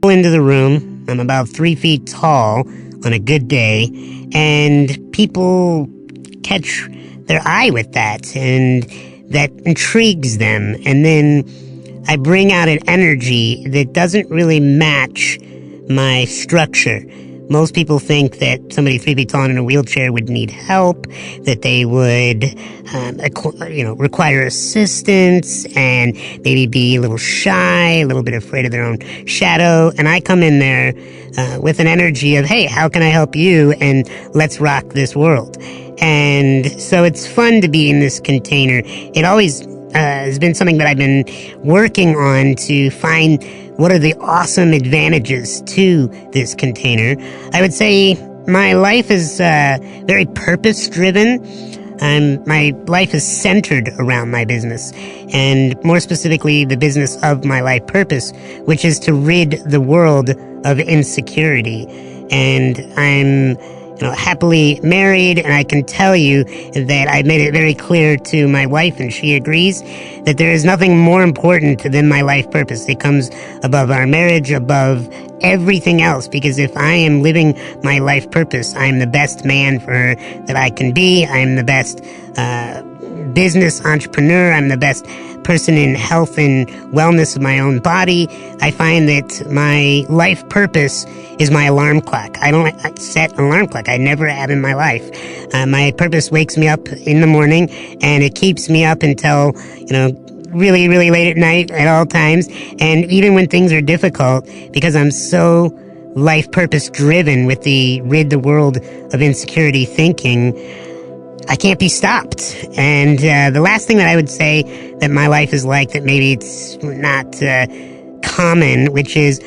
into the room. I'm about 3 feet tall on a good day, and people catch their eye with that, and that intrigues them. And then I bring out an energy that doesn't really match my structure. Most people think that somebody 3 feet tall in a wheelchair would need help, that they would, require assistance and maybe be a little shy, a little bit afraid of their own shadow. And I come in there with an energy of, hey, how can I help you? And let's rock this world. And so it's fun to be in this container. It always has been something that I've been working on to find what are the awesome advantages to this container. I would say my life is very purpose-driven. My life is centered around my business, and more specifically, the business of my life purpose, which is to rid the world of insecurity. And I'm happily married, and I can tell you that I made it very clear to my wife, and she agrees, that there is nothing more important than my life purpose. It comes above our marriage, above everything else, because if I am living my life purpose, I am the best man for her that I can be. I am the best business entrepreneur. I'm the best person in health and wellness of my own body. I find that my life purpose is my alarm clock. I don't set an alarm clock. I never have in my life. My purpose wakes me up in the morning, and it keeps me up until, really, really late at night at all times. And even when things are difficult, because I'm so life purpose driven with the rid the world of insecurity thinking, I can't be stopped. And the last thing that I would say that my life is like, that maybe it's not common, which is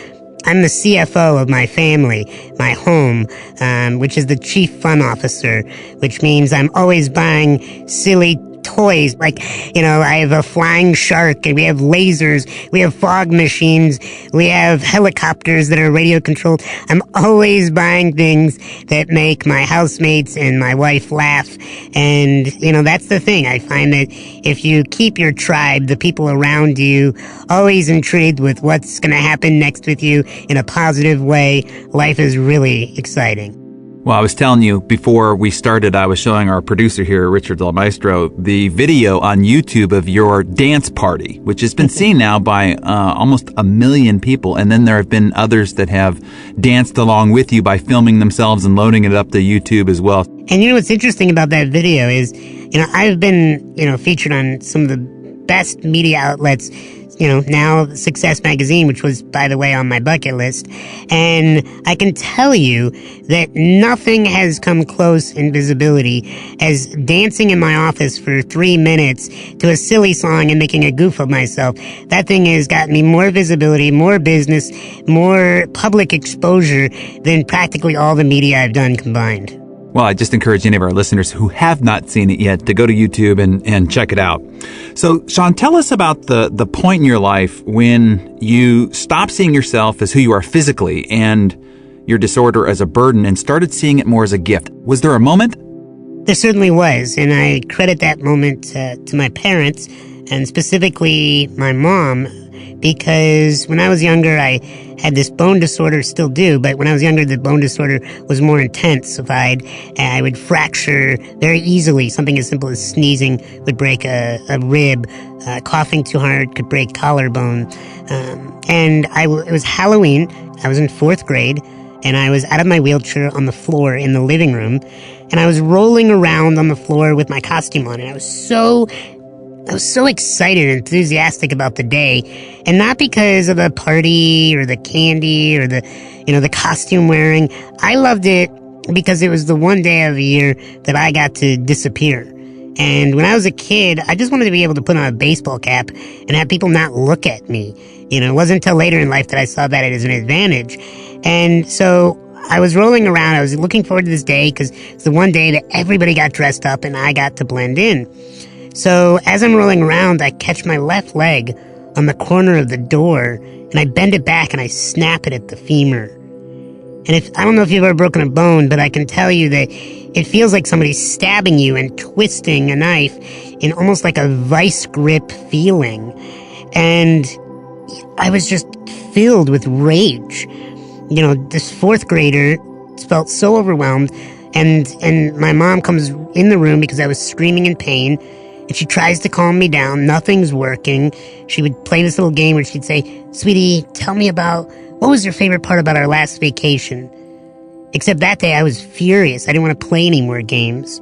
I'm the CFO of my family, my home, which is the chief fun officer, which means I'm always buying silly toys. Like, I have a flying shark, and we have lasers, we have fog machines, we have helicopters that are radio controlled. I'm always buying things that make my housemates and my wife laugh. And, that's the thing. I find that if you keep your tribe, the people around you, always intrigued with what's going to happen next with you in a positive way, life is really exciting. Well, I was telling you before we started, I was showing our producer here, Richard Del Maestro, the video on YouTube of your dance party, which has been seen now by almost 1 million people. And then there have been others that have danced along with you by filming themselves and loading it up to YouTube as well. And what's interesting about that video is, I've been, featured on some of the best media outlets, now Success Magazine, which was, by the way, on my bucket list. And I can tell you that nothing has come close in visibility as dancing in my office for 3 minutes to a silly song and making a goof of myself. That thing has gotten me more visibility, more business, more public exposure than practically all the media I've done combined. Well, I just encourage any of our listeners who have not seen it yet to go to YouTube and check it out. So, Sean, tell us about the point in your life when you stopped seeing yourself as who you are physically and your disorder as a burden and started seeing it more as a gift. Was there a moment? There certainly was, and I credit that moment to my parents, and specifically my mom, because when I was younger, I had this bone disorder, still do, but when I was younger, the bone disorder was more intensified. I would fracture very easily. Something as simple as sneezing would break a rib. Coughing too hard could break collarbone. And it was Halloween. I was in 4th grade, and I was out of my wheelchair on the floor in the living room, and I was rolling around on the floor with my costume on, and I was so excited and enthusiastic about the day, and not because of the party or the candy or the costume wearing. I loved it because it was the one day of the year that I got to disappear. And when I was a kid, I just wanted to be able to put on a baseball cap and have people not look at me. It wasn't until later in life that I saw that as an advantage. And so I was rolling around. I was looking forward to this day because it's the one day that everybody got dressed up and I got to blend in. So as I'm rolling around, I catch my left leg on the corner of the door, and I bend it back and I snap it at the femur. And I don't know if you've ever broken a bone, but I can tell you that it feels like somebody's stabbing you and twisting a knife in almost like a vice grip feeling. And I was just filled with rage. This fourth grader felt so overwhelmed, and my mom comes in the room because I was screaming in pain, and she tries to calm me down. Nothing's working. She would play this little game where she'd say, "Sweetie, tell me about what was your favorite part about our last vacation?" Except that day I was furious. I didn't want to play any more games.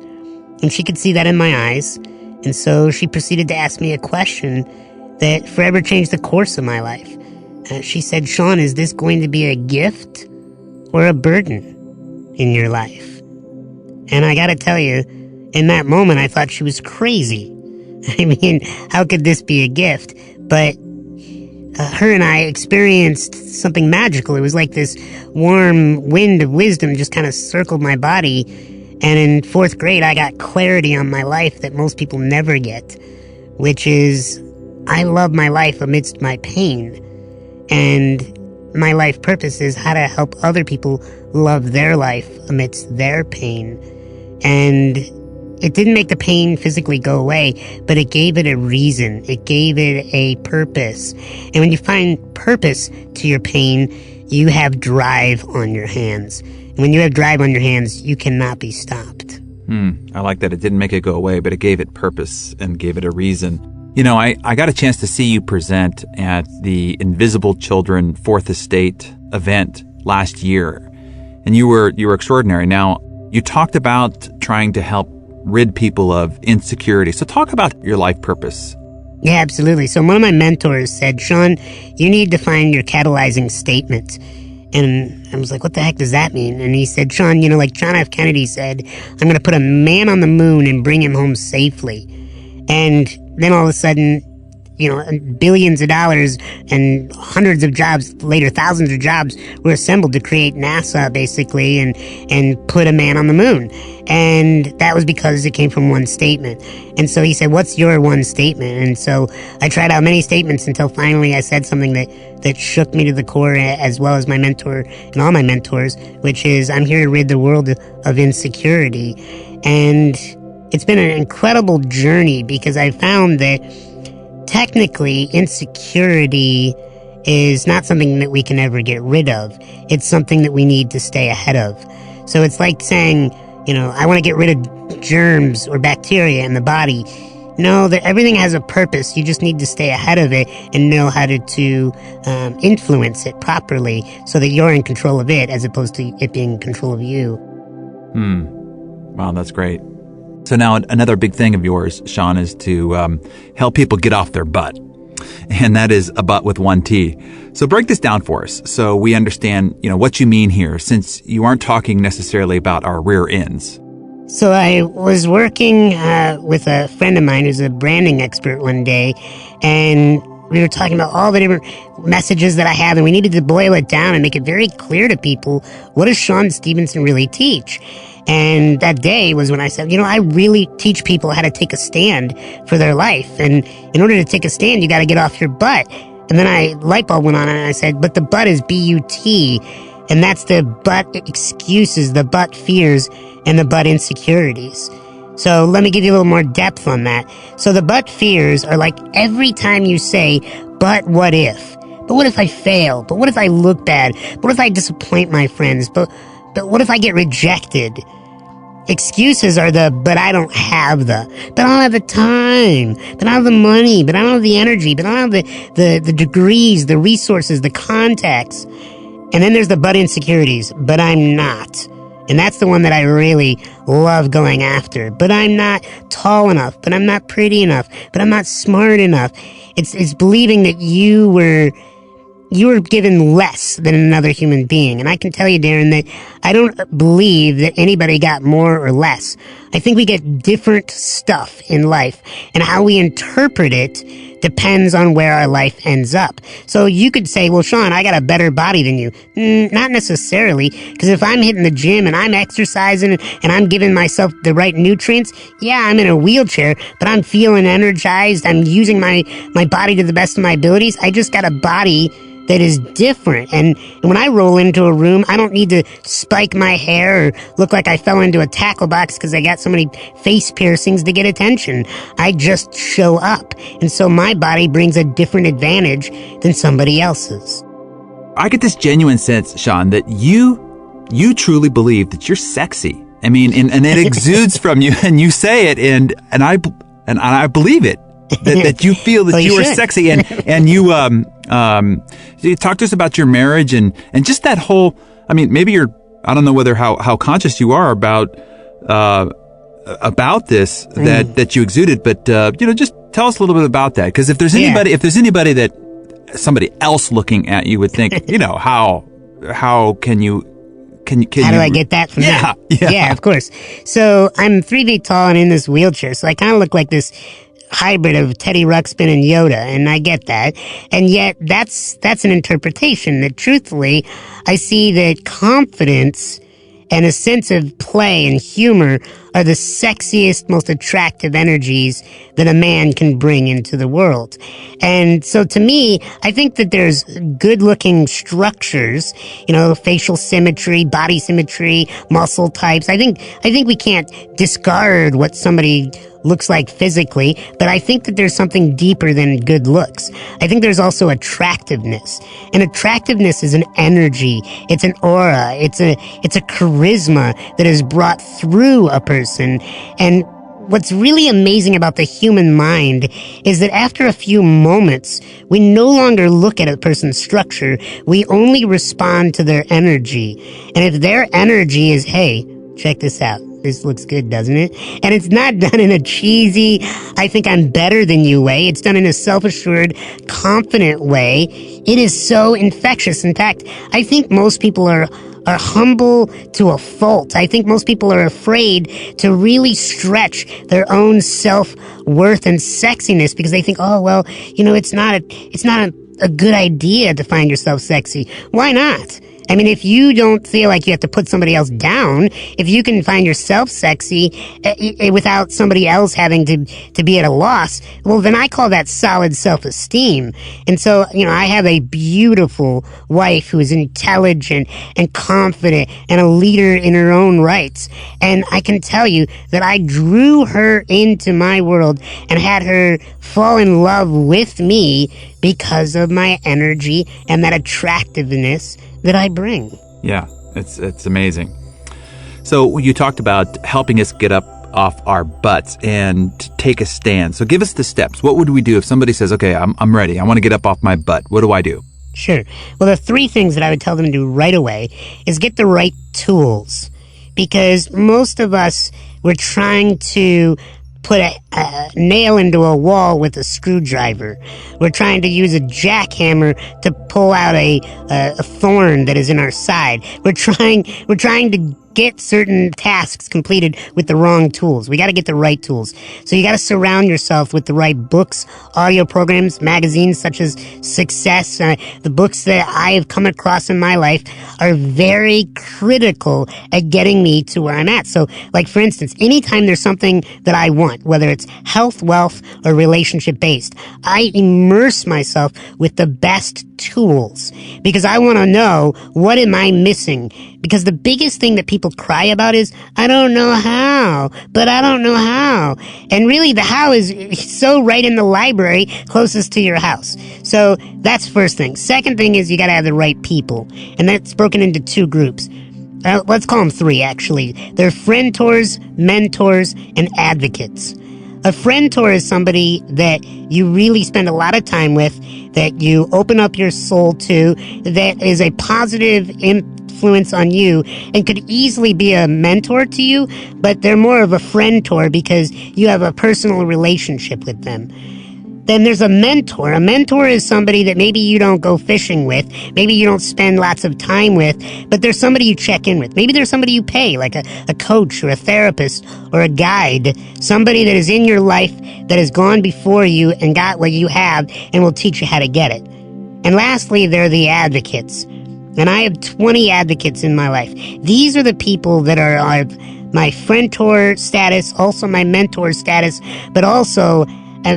And she could see that in my eyes. And so she proceeded to ask me a question that forever changed the course of my life. She said, "Sean, is this going to be a gift or a burden in your life?" And I gotta tell you, in that moment, I thought she was crazy. I mean, how could this be a gift? But her and I experienced something magical. It was like this warm wind of wisdom just kind of circled my body. And in fourth grade, I got clarity on my life that most people never get, which is I love my life amidst my pain. And my life purpose is how to help other people love their life amidst their pain. And it didn't make the pain physically go away, but it gave it a reason. It gave it a purpose. And when you find purpose to your pain, you have drive on your hands. And when you have drive on your hands, you cannot be stopped. I like that. It didn't make it go away, but it gave it purpose and gave it a reason. I got a chance to see you present at the Invisible Children Fourth Estate event last year, and you were extraordinary. Now, you talked about trying to help rid people of insecurity. So talk about your life purpose. Yeah, absolutely. So one of my mentors said, "Sean, you need to find your catalyzing statement." And I was like, "What the heck does that mean?" And he said, "Sean, like John F. Kennedy said, I'm going to put a man on the moon and bring him home safely." And then all of a sudden, billions of dollars and hundreds of jobs later, thousands of jobs were assembled to create NASA, basically, and put a man on the moon. And that was because it came from one statement. And so he said, "What's your one statement?" And so I tried out many statements until finally I said something that shook me to the core, as well as my mentor and all my mentors, which is, "I'm here to rid the world of insecurity." And it's been an incredible journey because I found that technically, insecurity is not something that we can ever get rid of. It's something that we need to stay ahead of. So it's like saying, I want to get rid of germs or bacteria in the body. No, that everything has a purpose. You just need to stay ahead of it and know how to influence it properly so that you're in control of it as opposed to it being in control of you. Wow, that's great. So now another big thing of yours, Sean, is to help people get off their butt. And that is a butt with one T. So break this down for us so we understand, what you mean here, since you aren't talking necessarily about our rear ends. So I was working with a friend of mine who's a branding expert one day, and we were talking about all the different messages that I have, and we needed to boil it down and make it very clear to people, what does Sean Stevenson really teach? And that day was when I said, I really teach people how to take a stand for their life. And in order to take a stand, you got to get off your butt. And then light bulb went on and I said, but the butt is B-U-T. And that's the butt excuses, the butt fears, and the butt insecurities. So let me give you a little more depth on that. So the butt fears are like every time you say, but what if? But what if I fail? But what if I look bad? What if I disappoint my friends? But what if I get rejected? Excuses are but I don't have but I don't have the time, but I don't have the money, but I don't have the energy, but I don't have the degrees, the resources, the contacts. And then there's the but insecurities, but I'm not. And that's the one that I really love going after. But I'm not tall enough, but I'm not pretty enough, but I'm not smart enough. It's believing that you were given less than another human being. And I can tell you, Darren, that I don't believe that anybody got more or less. I think we get different stuff in life, and how we interpret it depends on where our life ends up. So you could say, well, Sean, I got a better body than you. Not necessarily, because if I'm hitting the gym and I'm exercising and I'm giving myself the right nutrients, yeah, I'm in a wheelchair, but I'm feeling energized. I'm using my body to the best of my abilities. I just got a body that is different. And when I roll into a room, I don't need to spike my hair or look like I fell into a tackle box because I got so many face piercings to get attention. I just show up. And so my body brings a different advantage than somebody else's. I get this genuine sense, Sean, that you truly believe that you're sexy. I mean, and it exudes from you, and you say it, and I believe it. That you feel that well, you are should. sexy, and you talk to us about your marriage and just that whole. I mean, maybe I don't know whether how conscious you are about this that you exuded, but just tell us a little bit about that, because if there's anybody that somebody else looking at you would think, how can you? How do I get that from them? Yeah, of course. So I'm 3 feet tall and in this wheelchair, so I kind of look like this hybrid of Teddy Ruxpin and Yoda, and I get that. And yet that's an interpretation that, truthfully, I see that confidence and a sense of play and humor are the sexiest, most attractive energies that a man can bring into the world. And so to me, I think that there's good-looking structures, facial symmetry, body symmetry, muscle types. I think we can't discard what somebody looks like physically, but I think that there's something deeper than good looks. I think there's also attractiveness. And attractiveness is an energy. It's an aura. It's a charisma that is brought through a person. And what's really amazing about the human mind is that after a few moments, we no longer look at a person's structure. We only respond to their energy. And if their energy is, hey, check this out. This looks good, doesn't it? And it's not done in a cheesy, I think I'm better than you way. It's done in a self-assured, confident way. It is so infectious. In fact, I think most people are humble to a fault. I think most people are afraid to really stretch their own self-worth and sexiness because they think, oh, well, it's not a good idea to find yourself sexy. Why not? I mean, if you don't feel like you have to put somebody else down, if you can find yourself sexy without somebody else having to be at a loss, well, then I call that solid self-esteem. And so, I have a beautiful wife who is intelligent and confident and a leader in her own rights. And I can tell you that I drew her into my world and had her fall in love with me because of my energy and that attractiveness that I bring. Yeah, it's amazing. So you talked about helping us get up off our butts and take a stand. So give us the steps. What would we do if somebody says, okay, I'm ready. I want to get up off my butt. What do I do? Sure. Well, the 3 things that I would tell them to do right away is get the right tools. Because most of us, we're trying to put a nail into a wall with a screwdriver. We're trying to use a jackhammer to pull out a thorn that is in our side. We're trying to get certain tasks completed with the wrong tools. We got to get the right tools. So you got to surround yourself with the right books, audio programs, magazines such as Success. The books that I have come across in my life are very critical at getting me to where I'm at. So, like, for instance, anytime there's something that I want, whether it's health, wealth, or relationship based, I immerse myself with the best tools because I want to know, what am I missing? Because the biggest thing that people cry about is, I don't know how, but I don't know how. And really the how is so right in the library closest to your house. So that's first thing. Second thing is you got to have the right people. And that's broken into 2 groups. Let's call them 3, actually. They're friend-tors, mentors, and advocates. A friend-tor is somebody that you really spend a lot of time with, that you open up your soul to, that is a positive influence on you, and could easily be a mentor to you, but they're more of a friend-tor because you have a personal relationship with them. Then there's a mentor. A mentor is somebody that maybe you don't go fishing with, maybe you don't spend lots of time with, but there's somebody you check in with. Maybe there's somebody you pay, like a coach or a therapist or a guide, somebody that is in your life that has gone before you and got what you have and will teach you how to get it. And lastly, there are the advocates. And I have 20 advocates in my life. These are the people that are my friend-tor status, also my mentor status, but also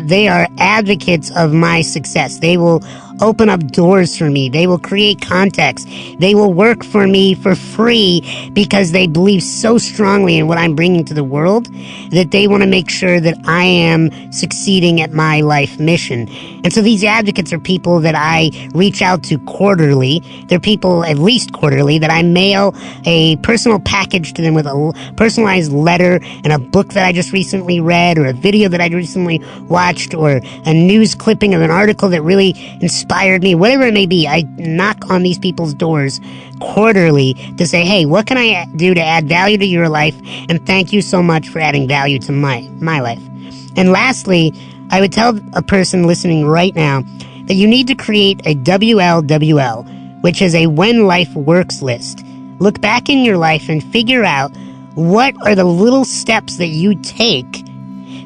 they are advocates of my success. They will open up doors for me. They will create contacts. They will work for me for free because they believe so strongly in what I'm bringing to the world that they want to make sure that I am succeeding at my life mission. And so these advocates are people that I reach out to quarterly. They're people at least quarterly that I mail a personal package to them with a personalized letter and a book that I just recently read, or a video that I recently watched, or a news clipping of an article that really inspired me, whatever it may be. I knock on these people's doors quarterly to say, hey, what can I do to add value to your life? And thank you so much for adding value to my life. And lastly, I would tell a person listening right now that you need to create a WLWL, which is a When Life Works list. Look back in your life and figure out what are the little steps that you take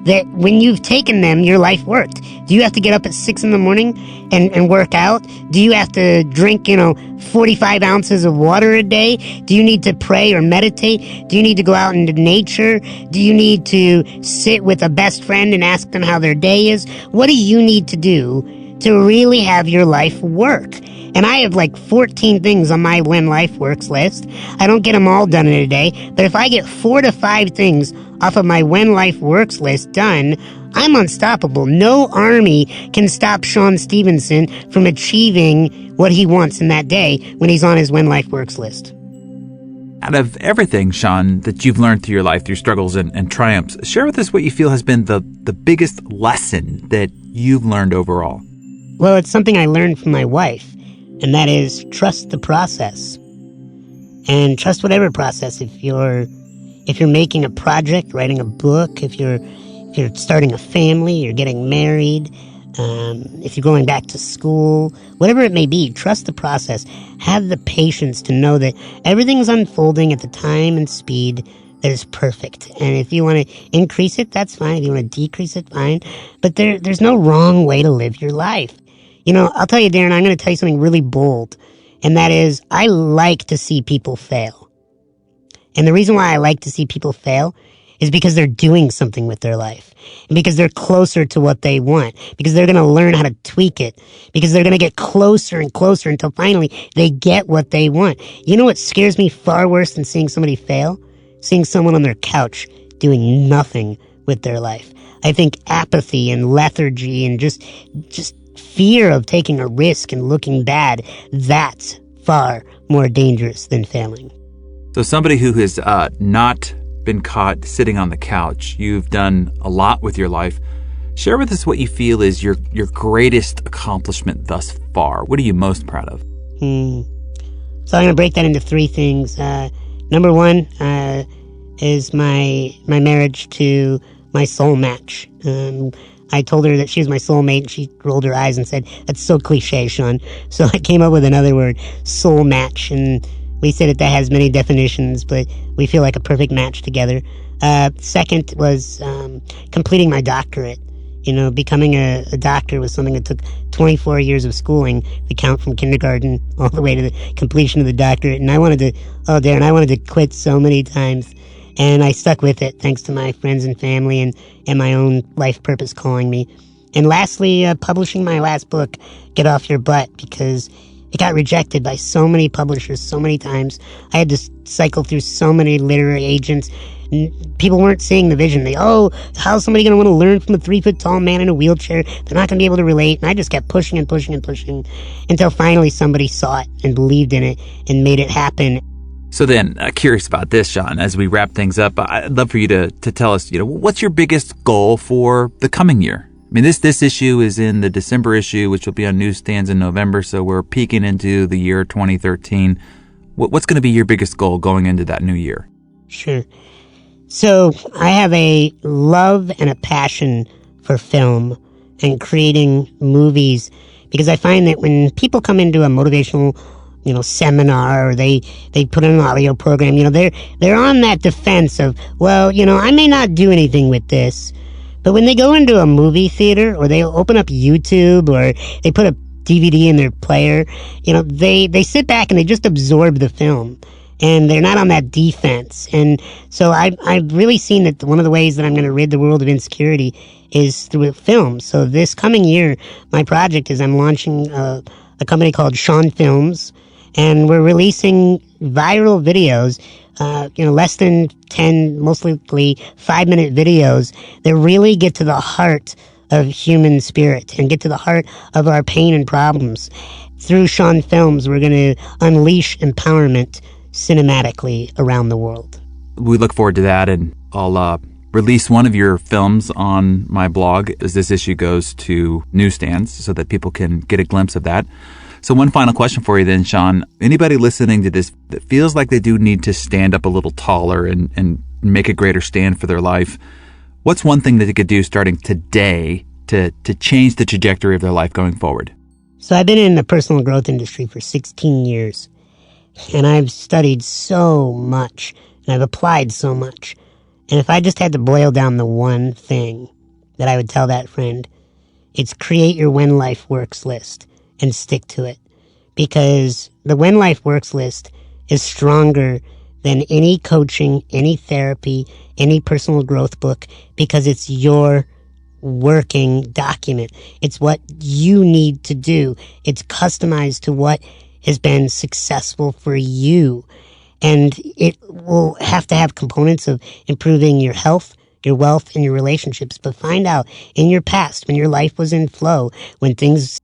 that when you've taken them, your life worked. Do you have to get up at 6 in the morning and work out? Do you have to drink, 45 ounces of water a day? Do you need to pray or meditate? Do you need to go out into nature? Do you need to sit with a best friend and ask them how their day is? What do you need to do to really have your life work? And I have like 14 things on my When Life Works list. I don't get them all done in a day, but if I get 4 to 5 things off of my When Life Works list done, I'm unstoppable. No army can stop Sean Stevenson from achieving what he wants in that day when he's on his When Life Works list. Out of everything, Sean, that you've learned through your life, through struggles and triumphs, share with us what you feel has been the biggest lesson that you've learned overall. Well, it's something I learned from my wife. And that is trust the process. And trust whatever process. If you're making a project, writing a book, if you're starting a family, you're getting married, if you're going back to school, whatever it may be, trust the process. Have the patience to know that everything's unfolding at the time and speed that is perfect. And if you want to increase it, that's fine. If you want to decrease it, fine. But there's no wrong way to live your life. I'll tell you, Darren, I'm going to tell you something really bold, and that is I like to see people fail. And the reason why I like to see people fail is because they're doing something with their life, and because they're closer to what they want, because they're going to learn how to tweak it, because they're going to get closer and closer until finally they get what they want. You know what scares me far worse than seeing somebody fail? Seeing someone on their couch doing nothing with their life. I think apathy and lethargy and just fear of taking a risk and looking bad, that's far more dangerous than failing. So somebody who has not been caught sitting on the couch, you've done a lot with your life. Share with us what you feel is your greatest accomplishment thus far. What are you most proud of? So I'm going to break that into 3 things. Number 1 is my marriage to my soul match. I told her that she was my soulmate, and she rolled her eyes and said, "That's so cliche, Sean." So I came up with another word, soul match, and we said that has many definitions, but we feel like a perfect match together. Second was completing my doctorate. Becoming a doctor was something that took 24 years of schooling, to count from kindergarten all the way to the completion of the doctorate. And I wanted to quit so many times. And I stuck with it, thanks to my friends and family and my own life purpose calling me. And lastly, publishing my last book, Get Off Your Butt, because it got rejected by so many publishers so many times. I had to cycle through so many literary agents. People weren't seeing the vision. How's somebody going to want to learn from a 3-foot-tall man in a wheelchair? They're not going to be able to relate. And I just kept pushing and pushing and pushing until finally somebody saw it and believed in it and made it happen. So then, curious about this, Sean, as we wrap things up, I'd love for you to tell us, what's your biggest goal for the coming year? I mean, this issue is in the December issue, which will be on newsstands in November, so we're peeking into the year 2013. What's going to be your biggest goal going into that new year? Sure. So I have a love and a passion for film and creating movies, because I find that when people come into a motivational seminar, or they put in an audio program, they're on that defense of, I may not do anything with this. But when they go into a movie theater, or they open up YouTube, or they put a DVD in their player, they sit back and they just absorb the film. and they're not on that defense. And so I've really seen that one of the ways that I'm going to rid the world of insecurity is through film. So this coming year, my project is I'm launching a company called Sean Films, and we're releasing viral videos, less than 10, mostly 5-minute videos that really get to the heart of human spirit and get to the heart of our pain and problems. Through Sean Films, we're going to unleash empowerment cinematically around the world. We look forward to that, and I'll release one of your films on my blog as this issue goes to newsstands so that people can get a glimpse of that. So one final question for you then, Sean. Anybody listening to this that feels like they do need to stand up a little taller and make a greater stand for their life, what's one thing that they could do starting today to change the trajectory of their life going forward? So I've been in the personal growth industry for 16 years, and I've studied so much, and I've applied so much. And if I just had to boil down the one thing that I would tell that friend, it's create your When Life Works list and stick to it. Because the When Life Works list is stronger than any coaching, any therapy, any personal growth book, because it's your working document. It's what you need to do. It's customized to what has been successful for you. And it will have to have components of improving your health, your wealth, and your relationships. But find out in your past, when your life was in flow, when things